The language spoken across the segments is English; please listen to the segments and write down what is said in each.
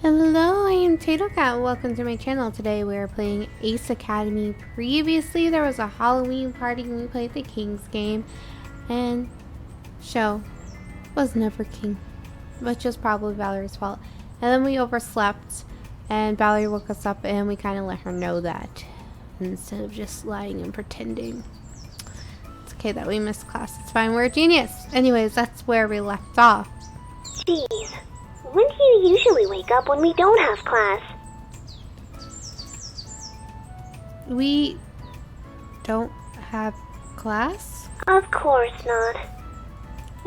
Hello, I am TatoCat. Welcome to my channel. Today we are playing Ace Academy. Previously there was a Halloween party and we played the King's game. And show was never king, which was probably Valerie's fault. And then we overslept and Valerie woke us up and we kind of let her know that. Instead of just lying and pretending. It's okay that we missed class. It's fine, we're a genius. Anyways, that's where we left off. Jeez, when do you usually wake up when we don't have class? We don't have class? Of course not.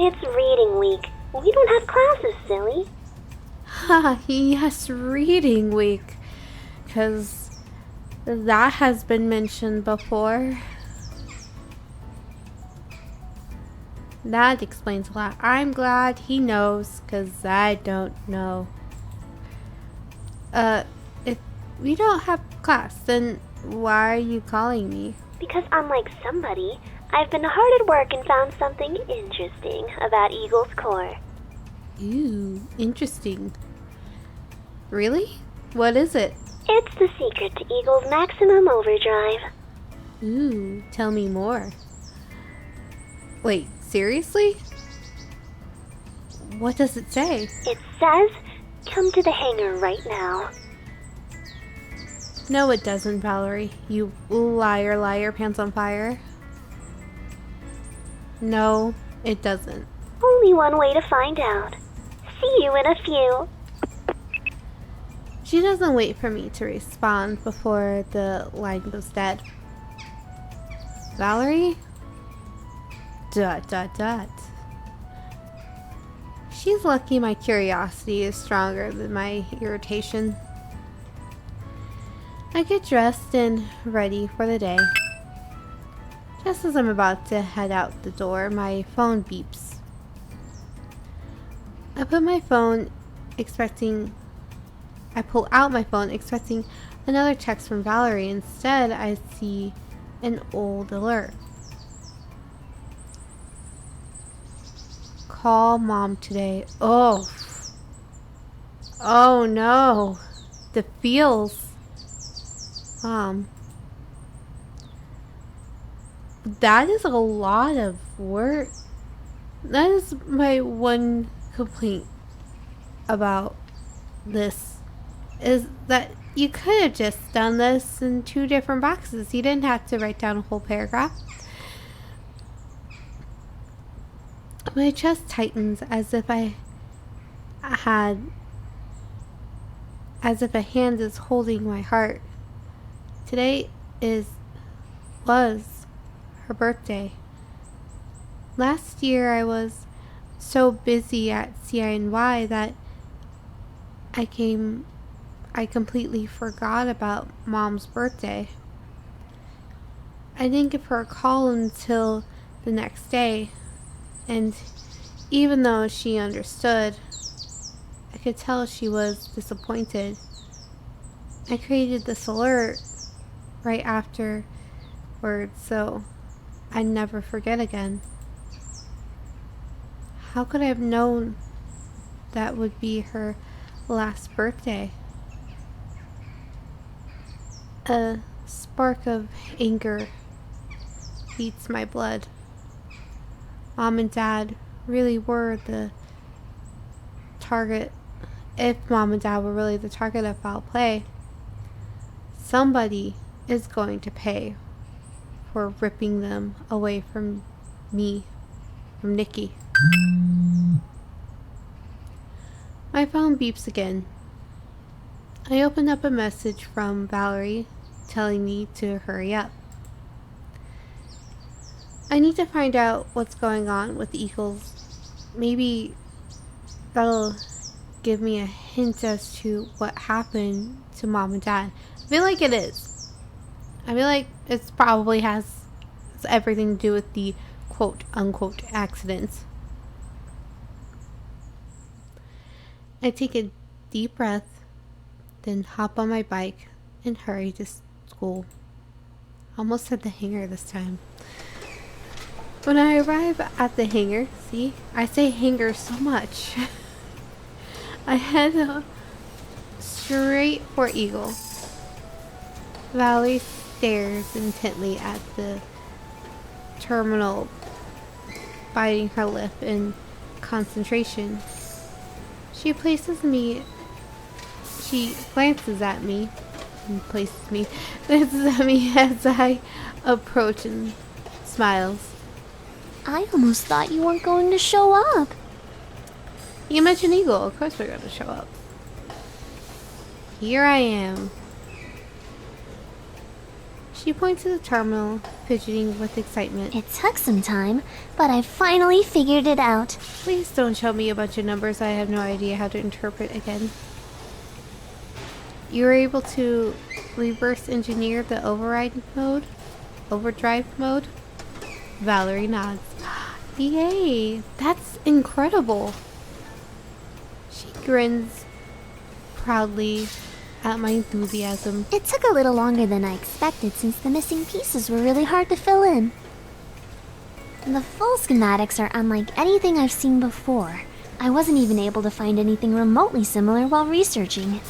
It's reading week. We don't have classes, silly. Ha, yes, reading week. Because that has been mentioned before. That explains a lot. I'm glad he knows, because I don't know. If we don't have class, then why are you calling me? Because unlike somebody, I've been hard at work and found something interesting about Eagle's core. Ooh, interesting. Really? What is it? It's the secret to Eagle's maximum overdrive. Ooh, tell me more. Wait, seriously? What does it say? It says, come to the hangar right now. No, it doesn't, Valerie. You liar, liar, pants on fire. No, it doesn't. Only one way to find out. See you in a few. She doesn't wait for me to respond before the line goes dead. Valerie? ... She's lucky my curiosity is stronger than my irritation. I get dressed and ready for the day. Just as I'm about to head out the door, my phone beeps. I pull out my phone expecting another text from Valerie. Instead, I see an old alert. Call mom today. Oh no. The feels. Mom. That is a lot of work. That is my one complaint about this. Is that you could have just done this in 2 different boxes. You didn't have to write down a whole paragraph. My chest tightens as if a hand is holding my heart. Today was her birthday. Last year I was so busy at CINY that I completely forgot about Mom's birthday. I didn't give her a call until the next day. And even though she understood, I could tell she was disappointed. I created this alert right afterwards so I'd never forget again. How could I have known that would be her last birthday? A spark of anger beats my blood. Mom and Dad really were the target. If Mom and Dad were really the target of foul play, somebody is going to pay for ripping them away from me, from Nikki. My phone beeps again. I open up a message from Valerie telling me to hurry up. I need to find out what's going on with Eagles. Maybe that'll give me a hint as to what happened to Mom and Dad. I feel like it is. I feel like it probably has everything to do with the quote unquote accidents. I take a deep breath, then hop on my bike and hurry to school. Almost at the hangar this time. When I arrive at the hangar, see, I say hangar so much. I head straight for Eagle. Valerie stares intently at the terminal, biting her lip in concentration. She glances at me glances at me as I approach and smiles. I almost thought you weren't going to show up. You mentioned Eagle, of course we're gonna show up. Here I am. She points to the terminal, fidgeting with excitement. It took some time, but I finally figured it out. Please don't show me a bunch of numbers I have no idea how to interpret again. You were able to reverse engineer the overdrive mode? Valerie nods. Yay, that's incredible. She grins proudly at my enthusiasm. It took a little longer than I expected since the missing pieces were really hard to fill in. The full schematics are unlike anything I've seen before. I wasn't even able to find anything remotely similar while researching.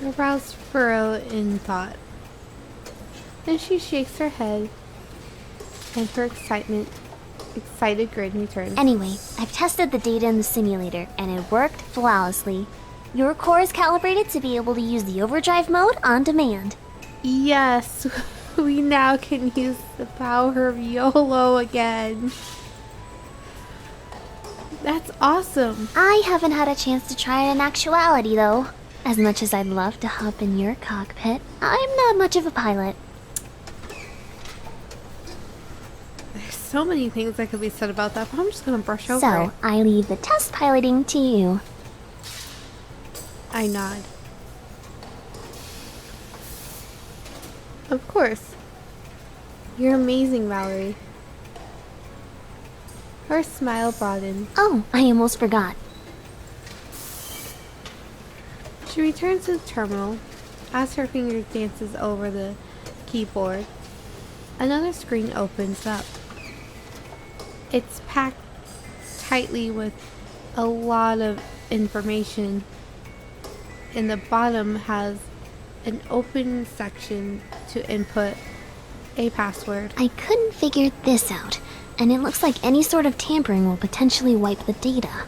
Her brows furrow in thought. Then she shakes her head, and her excited grin returns. Anyway, I've tested the data in the simulator, and it worked flawlessly. Your core is calibrated to be able to use the overdrive mode on demand. Yes, we now can use the power of YOLO again. That's awesome. I haven't had a chance to try it in actuality, though. As much as I'd love to hop in your cockpit, I'm not much of a pilot. There's so many things that could be said about that, but I'm just gonna brush over So, it. I leave the test piloting to you. I nod. Of course. You're amazing, Valerie. Her smile broadened. Oh, I almost forgot. She returns to the terminal. As her finger dances over the keyboard, another screen opens up. It's packed tightly with a lot of information. In the bottom has an open section to input a password. I couldn't figure this out, and it looks like any sort of tampering will potentially wipe the data.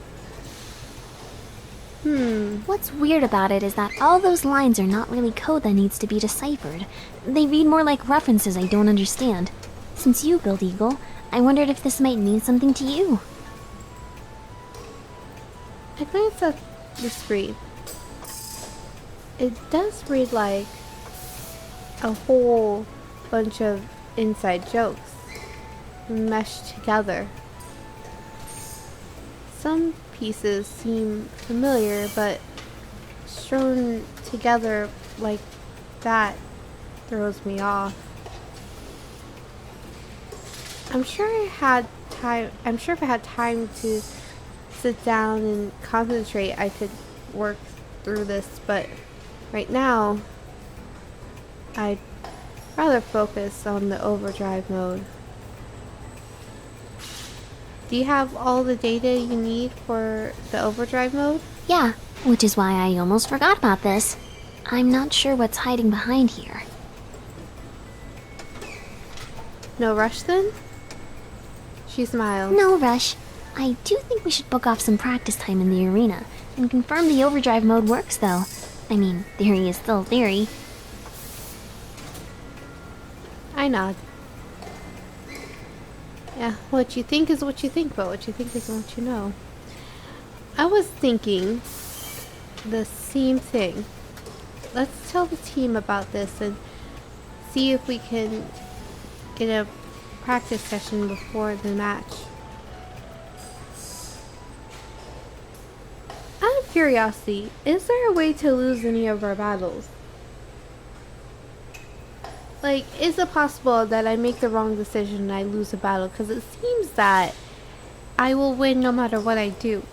What's weird about it is that all those lines are not really code that needs to be deciphered. They read more like references I don't understand. Since you build Eagle, I wondered if this might mean something to you. I glance at the screen. It does read like a whole bunch of inside jokes meshed together. Some pieces seem familiar, but strewn together like that throws me off. I'm sure if I had time to sit down and concentrate, I could work through this, but right now, I'd rather focus on the overdrive mode. Do you have all the data you need for the overdrive mode? Yeah, which is why I almost forgot about this. I'm not sure what's hiding behind here. No rush then? She smiled. No rush. I do think we should book off some practice time in the arena and confirm the overdrive mode works, though. I mean, theory is still theory. I nod. Yeah, what you think is what you think, but what you think is what you know. I was thinking the same thing. Let's tell the team about this and see if we can get a practice session before the match. Out of curiosity, is there a way to lose any of our battles? Like, is it possible that I make the wrong decision and I lose a battle? Because it seems that I will win no matter what I do.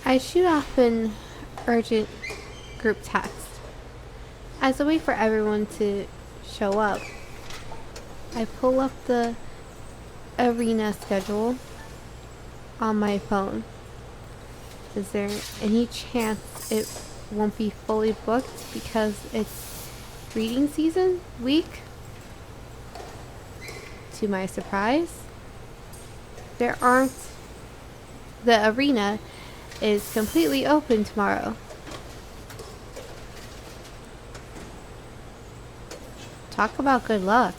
I shoot off an urgent group text as a way for everyone to show up. I pull up the arena schedule on my phone. Is there any chance it won't be fully booked because it's reading season week? To my surprise, there aren't. The arena is completely open tomorrow. Talk about good luck.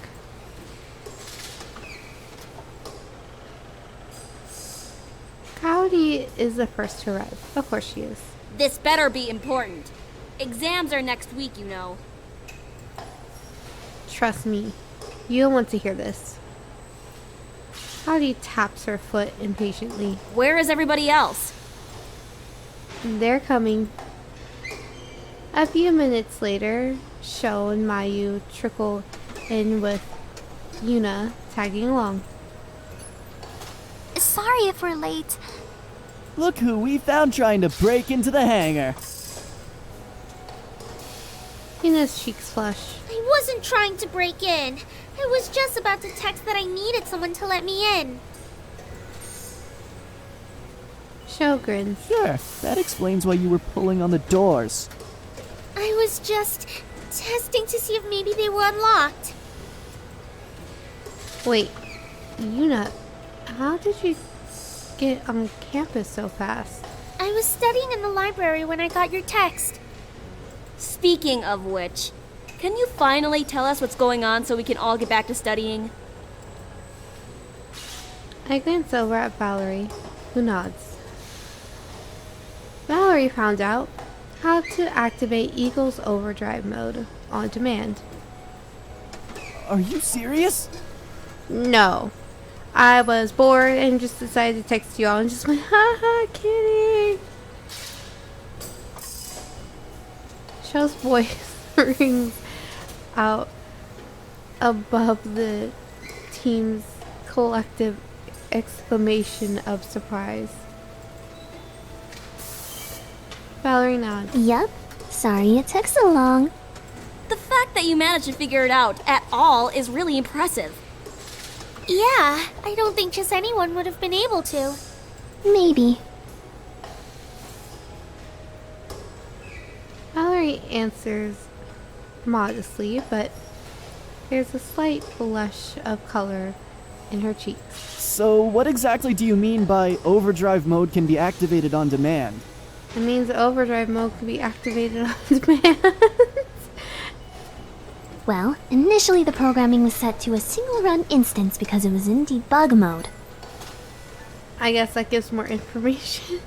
Coyote is the first to arrive. Of course she is. This better be important. Exams are next week, you know. Trust me, you'll want to hear this. Coyote taps her foot impatiently. Where is everybody else? They're coming. A few minutes later, Sho and Mayu trickle in with Yuna tagging along. Sorry if we're late. Look who we found trying to break into the hangar. Yuna's cheeks flush. I wasn't trying to break in. I was just about to text that I needed someone to let me in. Sho grins. Sure, that explains why you were pulling on the doors. I was just testing to see if maybe they were unlocked. Wait, Yuna, how did you get on campus so fast? I was studying in the library when I got your text. Speaking of which, can you finally tell us what's going on so we can all get back to studying? I glance over at Valerie, who nods. Valerie found out how to activate Eagle's overdrive mode on demand. Are you serious? No. I was bored and just decided to text you all and just went, haha, kidding. Sho's voice rings out above the team's collective exclamation of surprise. Valerie nods. Yup. Sorry it took so long. The fact that you managed to figure it out at all is really impressive. Yeah, I don't think just anyone would have been able to. Maybe. Valerie answers modestly, but there's a slight blush of color in her cheeks. So what exactly do you mean by overdrive mode can be activated on demand? It means overdrive mode can be activated on demand. Well, initially the programming was set to a single run instance because it was in debug mode. I guess that gives more information.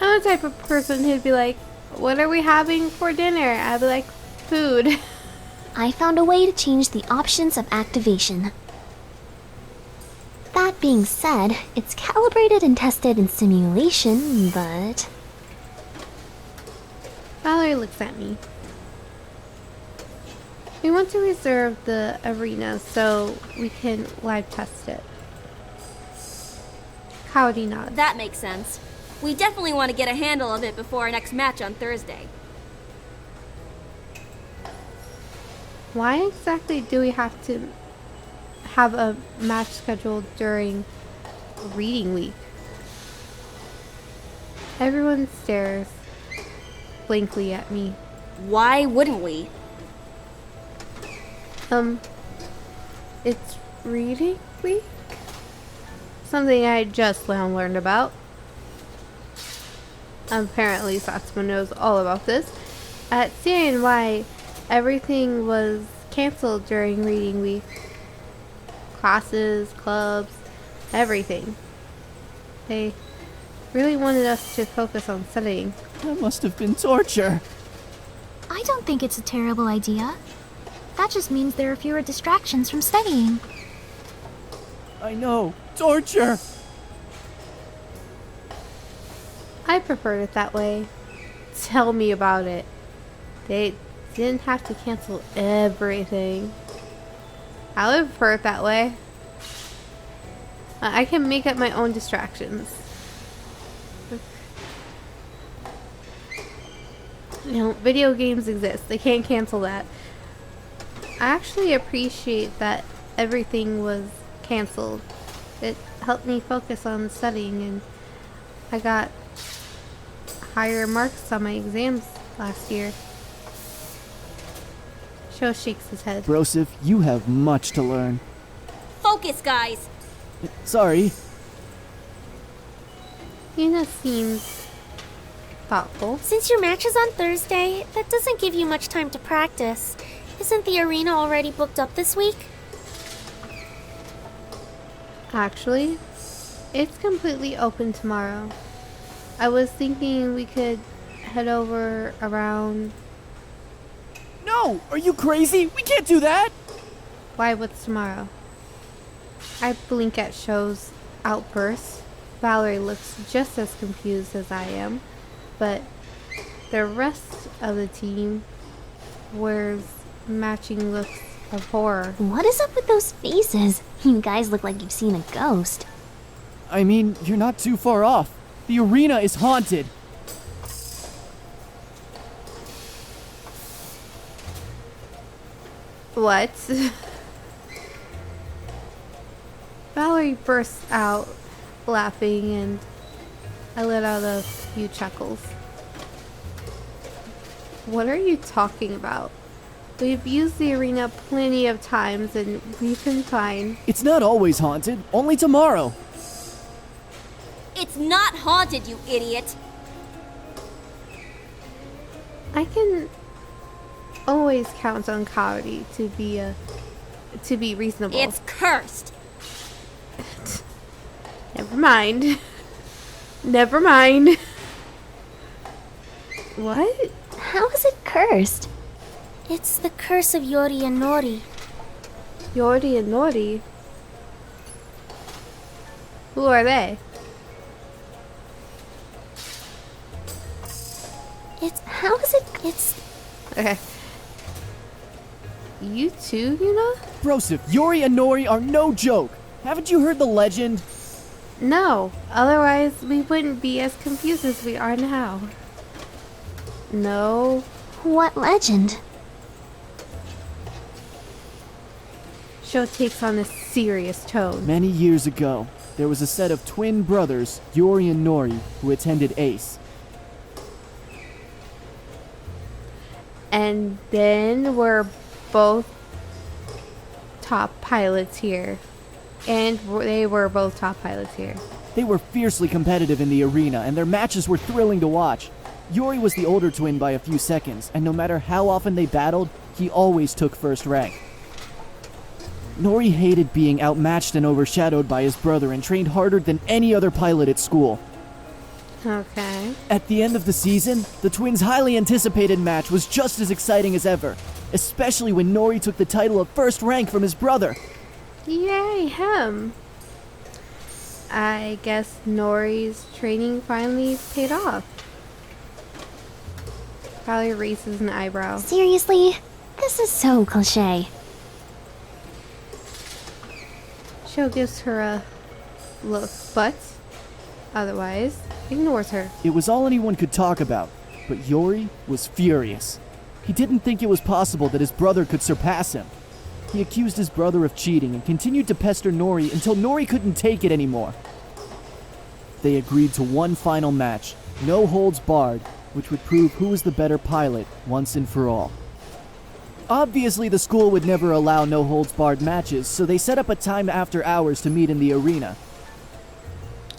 I'm the type of person who'd be like, what are we having for dinner? I'd be like, food. I found a way to change the options of activation. That being said, it's calibrated and tested in simulation, but... Valerie looks at me. We want to reserve the arena so we can live test it. Coyote nods. That makes sense. We definitely want to get a handle of it before our next match on Thursday. Why exactly do we have to have a match scheduled during reading week? Everyone stares blankly at me. Why wouldn't we? It's reading week? Something I just now learned about. Apparently Satsuma knows all about this. At CNY, everything was canceled during reading week. Classes, clubs, everything. They really wanted us to focus on studying. That must have been torture. I don't think it's a terrible idea. That just means there are fewer distractions from studying. I know. Torture! I preferred it that way. Tell me about it. They didn't have to cancel everything. I would prefer it that way. I can make up my own distractions. You know, video games exist. They can't cancel that. I actually appreciate that everything was canceled. It helped me focus on studying, and I got higher marks on my exams last year. Sho shakes his head. Broseph, you have much to learn. Focus, guys! Sorry. Yuna seems thoughtful. Since your match is on Thursday, that doesn't give you much time to practice. Isn't the arena already booked up this week? Actually, it's completely open tomorrow. I was thinking we could head over around... No! Are you crazy? We can't do that! Why, what's tomorrow? I blink at Sho's outburst. Valerie looks just as confused as I am, but the rest of the team wears matching looks of horror. What is up with those faces? You guys look like you've seen a ghost. I mean, you're not too far off. The arena is haunted. What? Valerie bursts out laughing and I let out a few chuckles. What are you talking about? We've used the arena plenty of times and we've been fine. It's not always haunted, only tomorrow. It's not haunted, you idiot! I can always count on Kaori to be reasonable. It's cursed! Never mind. Never mind. What? How is it cursed? It's the curse of Yori and Nori. Yori and Nori? Who are they? It's Okay. You too, Yuna? Broseph, Yori and Nori are no joke. Haven't you heard the legend? No. Otherwise, we wouldn't be as confused as we are now. No. what legend? Sho takes on a serious tone. Many years ago, there was a set of twin brothers, Yori and Nori, who attended ACE. And then we're both top pilots here. And they were both top pilots here. They were fiercely competitive in the arena, and their matches were thrilling to watch. Yori was the older twin by a few seconds, and no matter how often they battled, he always took first rank. Nori hated being outmatched and overshadowed by his brother and trained harder than any other pilot at school. Okay. At the end of the season, the twins' highly anticipated match was just as exciting as ever, especially when Nori took the title of first rank from his brother. Yay, him. I guess Nori's training finally paid off. Probably raises an eyebrow. Seriously? This is so cliche. Sho gives her a look, but otherwise ignores her. It was all anyone could talk about, but Yori was furious. He didn't think it was possible that his brother could surpass him. He accused his brother of cheating and continued to pester Nori until Nori couldn't take it anymore. They agreed to one final match, no holds barred, which would prove who was the better pilot once and for all. Obviously, the school would never allow no holds barred matches, so they set up a time after hours to meet in the arena.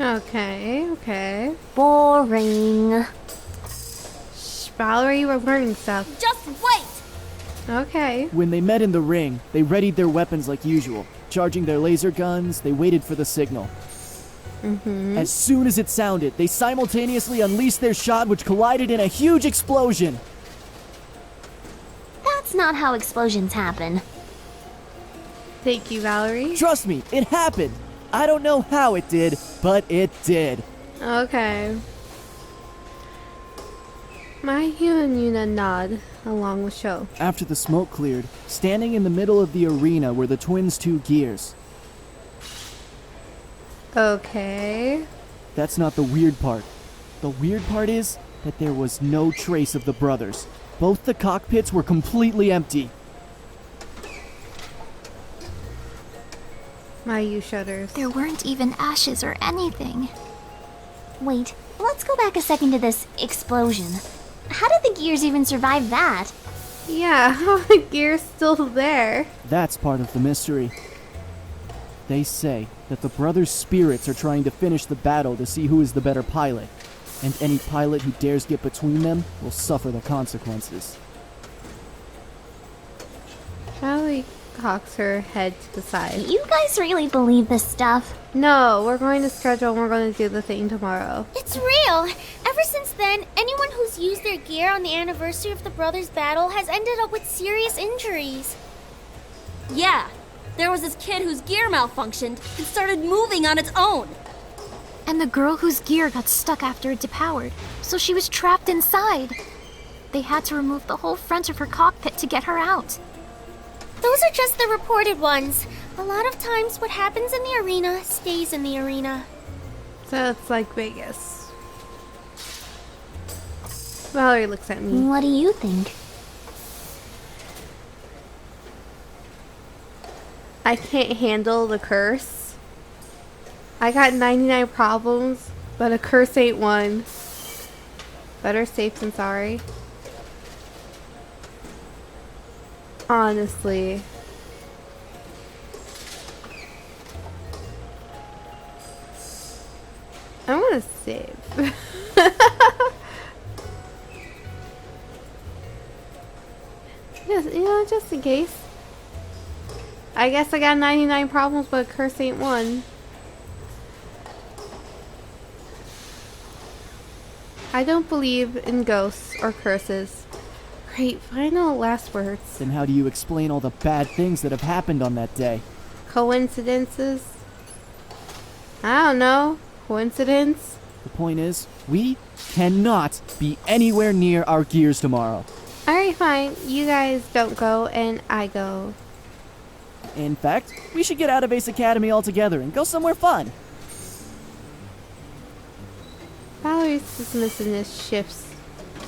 Okay. Boring. Shh, Valerie, we're learning stuff. Just wait! Okay. When they met in the ring, they readied their weapons like usual. Charging their laser guns, they waited for the signal. As soon as it sounded, they simultaneously unleashed their shot, which collided in a huge explosion. That's not how explosions happen. Thank you, Valerie. Trust me, it happened. I don't know how it did, but it did. Okay. Mahyu and Yuna nod, along with Sho. After the smoke cleared, standing in the middle of the arena were the twins' two gears. Okay. That's not the weird part. The weird part is that there was no trace of the brothers. Both the cockpits were completely empty. Mahyu shudders. There weren't even ashes or anything. Wait, let's go back a second to this explosion. How did the gears even survive that? Yeah, how are the gears still there? That's part of the mystery. They say that the brothers' spirits are trying to finish the battle to see who is the better pilot, and any pilot who dares get between them will suffer the consequences. Charlie cocks her head to the side. You guys really believe this stuff? No, we're going to schedule and we're going to do the thing tomorrow. It's real! Ever since then, anyone who's used their gear on the anniversary of the brothers' battle has ended up with serious injuries. Yeah, there was this kid whose gear malfunctioned and started moving on its own. And the girl whose gear got stuck after it depowered, so she was trapped inside. They had to remove the whole front of her cockpit to get her out. Those are just the reported ones. A lot of times, what happens in the arena stays in the arena. So it's like Vegas. Valerie looks at me. What do you think? I can't handle the curse. I got 99 problems, but a curse ain't one. Better safe than sorry. Honestly. I'm gonna save. Yes, just in case. I guess I got 99 problems, but a curse ain't one. I don't believe in ghosts or curses. Great, final last words. Then how do you explain all the bad things that have happened on that day? Coincidences? I don't know. Coincidence? The point is, we cannot be anywhere near our gears tomorrow. Alright, fine. You guys don't go, and I go. In fact, we should get out of Ace Academy altogether and go somewhere fun. Valerie's dismissiveness shifts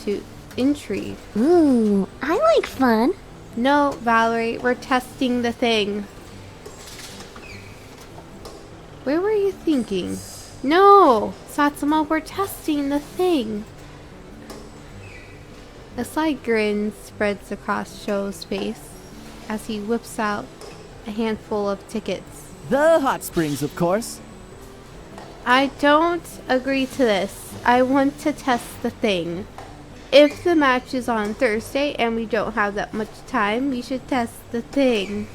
to intrigue. Ooh, I like fun. No, Valerie, we're testing the thing. Where were you thinking? No! Satsuma, we're testing the thing. A slight grin spreads across Sho's face as he whips out a handful of tickets. The hot springs, of course. I don't agree to this. I want to test the thing. If the match is on Thursday and we don't have that much time, we should test the thing.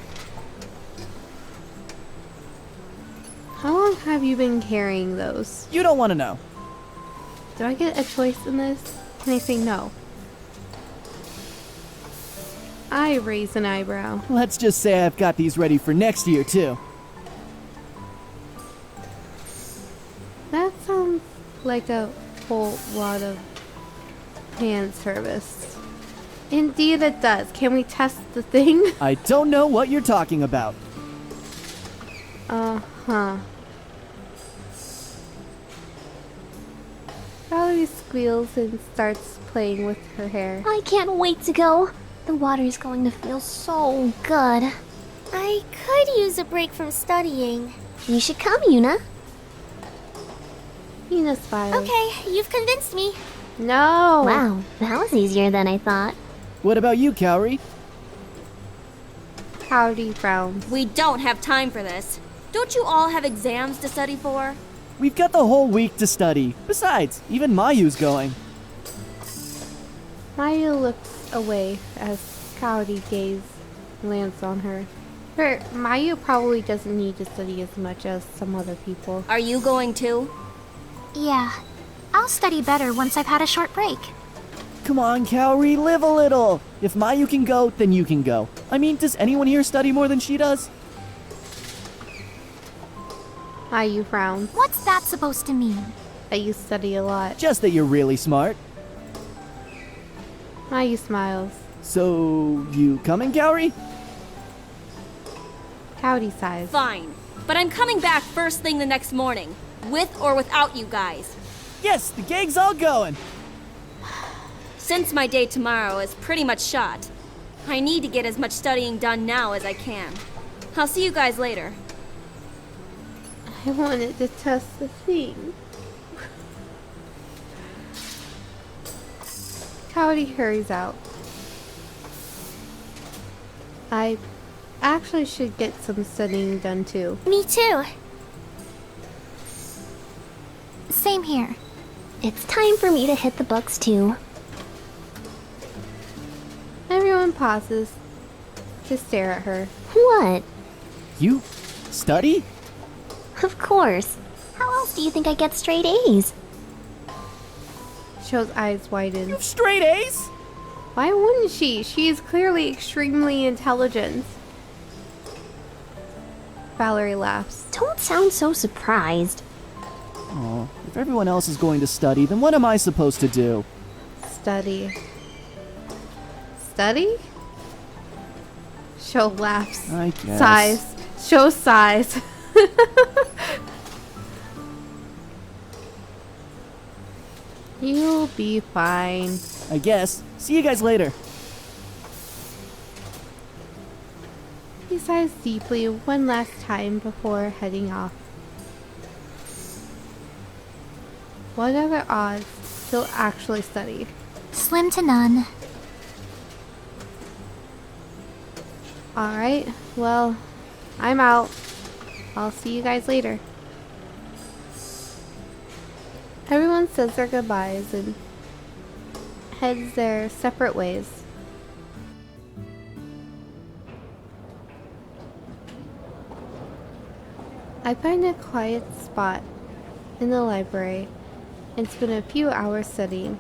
How long have you been carrying those? You don't want to know. Do I get a choice in this? Can I say no? I raise an eyebrow. Let's just say I've got these ready for next year, too. That sounds like a whole lot of hand service. Indeed it does. Can we test the thing? I don't know what you're talking about. Uh-huh. Valerie squeals and starts playing with her hair. I can't wait to go. The water is going to feel so good. I could use a break from studying. You should come, Yuna. Nina smiles. Okay, you've convinced me. No! Wow, that was easier than I thought. What about you, Kaori? Howdy frowns. We don't have time for this. Don't you all have exams to study for? We've got the whole week to study. Besides, even Mayu's going. Maya looks away as Cowdy gaze lands on her. Maya probably doesn't need to study as much as some other people. Are you going too? Yeah, I'll study better once I've had a short break. Come on, Kaori, live a little. If Mayu can go, then you can go. I mean, does anyone here study more than she does? Maya frowns. What's that supposed to mean? That you study a lot. Just that you're really smart. Maya smiles. So, you coming, Kaori? Cowdy sighs. Fine. But I'm coming back first thing the next morning. With or without you guys. Yes, the gang's all going. Since my day tomorrow is pretty much shot, I need to get as much studying done now as I can. I'll see you guys later. I wanted to test the thing. Cowdy hurries out. I actually should get some studying done too. Me too. Same here. It's time for me to hit the books too. Everyone pauses to stare at her. What? You study? Of course. How else do you think I get straight A's? Cho's eyes widen. You've straight A's? Why wouldn't she? She is clearly extremely intelligent. Valerie laughs. Don't sound so surprised. Oh, if everyone else is going to study, then what am I supposed to do? Study. Study? Cho laughs. I guess. Sighs. Cho sighs. You'll be fine. I guess. See you guys later. He sighs deeply one last time before heading off. What are the odds he'll actually study? Slim to none. Alright, well, I'm out. I'll see you guys later. Everyone says their goodbyes and heads their separate ways. I find a quiet spot in the library and spend a few hours studying.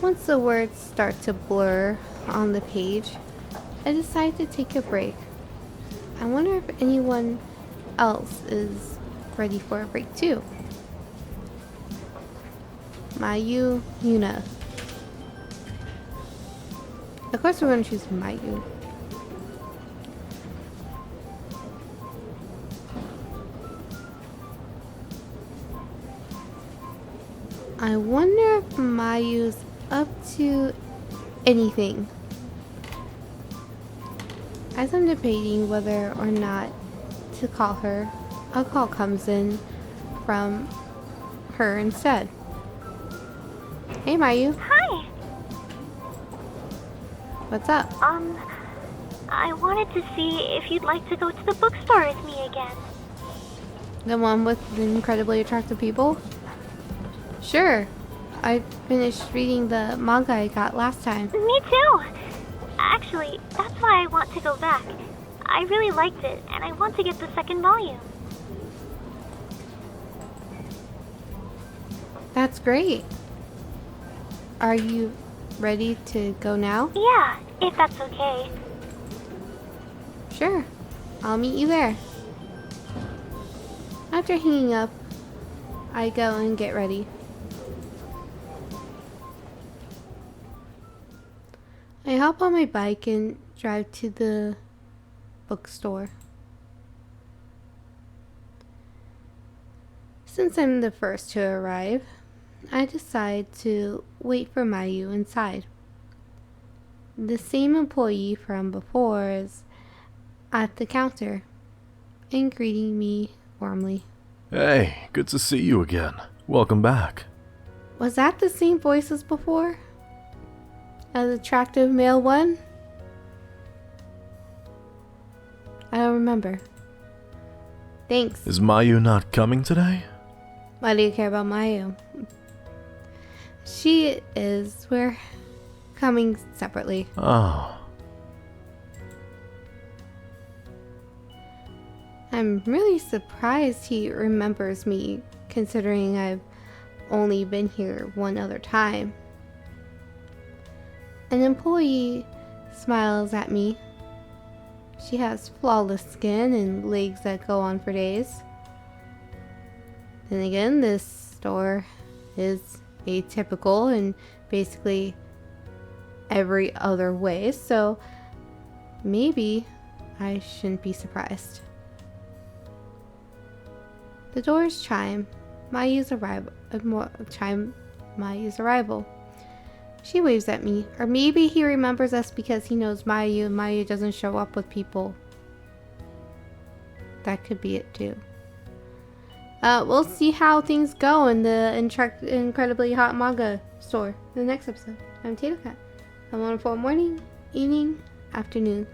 Once the words start to blur on the page, I decide to take a break. I wonder if anyone else is ready for a break too. Mayu, Yuna. Of course we're going to choose Mayu. I wonder if Mayu's up to anything. As I'm debating whether or not to call her, a call comes in from her instead. Hey Mayu, Hi. what's up? I wanted to see if you'd like to go to the bookstore with me again. The one with the incredibly attractive people? Sure. I finished reading the manga I got last time. Me too. Actually, that's why I want to go back. I really liked it, and I want to get the second volume. That's great. Are you ready to go now? Yeah, if that's okay. Sure. I'll meet you there. After hanging up, I go and get ready. I hop on my bike and drive to the bookstore. Since I'm the first to arrive, I decide to wait for Mayu inside. The same employee from before is at the counter and greeting me warmly. Hey, good to see you again. Welcome back. Was that the same voice as before? An attractive male one? I don't remember. Thanks. Is Mayu not coming today? Why do you care about Mayu? She is. We're coming separately. Oh. I'm really surprised he remembers me, considering I've only been here one other time. An employee smiles at me. She has flawless skin and legs that go on for days. Then again, this store is atypical in basically every other way, so maybe I shouldn't be surprised. The doors chime. Mayu's arrival. She waves at me, or maybe he remembers us because he knows Mayu and Mayu doesn't show up with people. That could be it too. we'll see how things go in the incredibly hot manga store in the next episode. I'm Tato Cat. A wonderful morning, evening, afternoon.